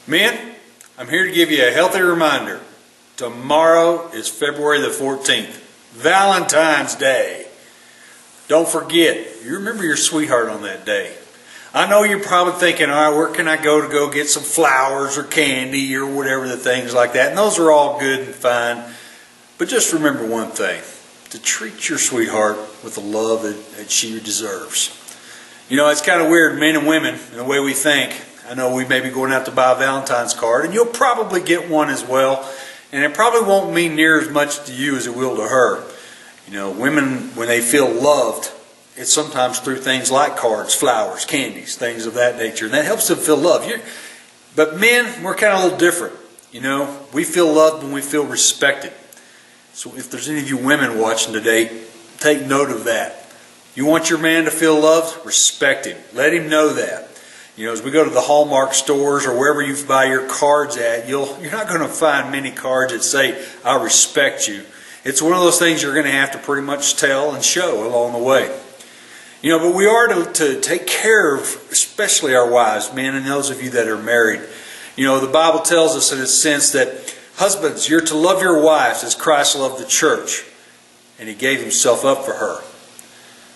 Men, I'm here to give you a healthy reminder. Tomorrow is February the 14th, Valentine's Day. Don't forget, you remember your sweetheart on that day. I know you're probably thinking, all right, where can I go get some flowers or candy or whatever the things like that. And those are all good and fine. But just remember one thing, to treat your sweetheart with the love that she deserves. You know, it's kind of weird, men and women, in the way we think. I know we may be going out to buy a Valentine's card, and you'll probably get one as well. And it probably won't mean near as much to you as it will to her. You know, women, when they feel loved, it's sometimes through things like cards, flowers, candies, things of that nature. And that helps them feel loved. But men, we're kind of a little different. You know, we feel loved when we feel respected. So if there's any of you women watching today, take note of that. You want your man to feel loved? Respect him. Let him know that. You know, as we go to the Hallmark stores or wherever you buy your cards at, you're not going to find many cards that say, I respect you. It's one of those things you're going to have to pretty much tell and show along the way. You know, but we are to take care of, especially our wives, men, and those of you that are married. You know, the Bible tells us in a sense that, husbands, you're to love your wives as Christ loved the church, and He gave Himself up for her.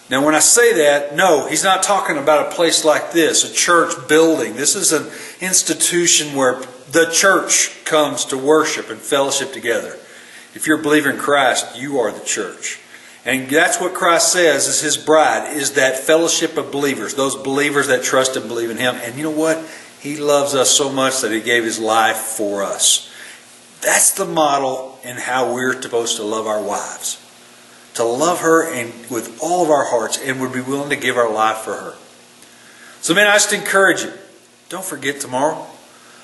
Now, when I say that, no, He's not talking about a place like this, a church building. This is an institution where the church comes to worship and fellowship together. If you're a believer in Christ, you are the church. And that's what Christ says is His bride, is that fellowship of believers, those believers that trust and believe in Him. And you know what? He loves us so much that He gave His life for us. That's the model in how we're supposed to love our wives. To love her and with all of our hearts, and would be willing to give our life for her. So man, I just encourage you, don't forget tomorrow.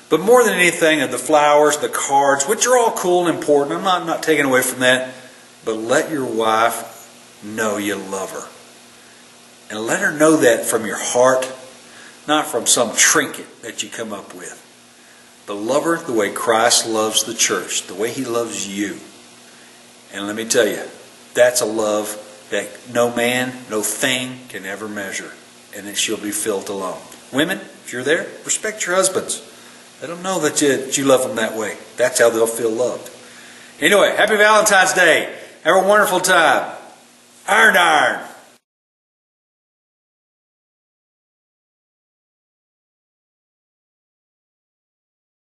But more than anything, of the flowers, the cards, which are all cool and important, I'm not taking away from that, but let your wife know you love her. And let her know that from your heart, not from some trinket that you come up with. But love her the way Christ loves the church, the way He loves you. And let me tell you, that's a love that no man, no thing can ever measure. And that she'll be filled alone. Women, if you're there, respect your husbands. Let them know that you love them that way. That's how they'll feel loved. Anyway, happy Valentine's Day. Have a wonderful time. Iron, iron.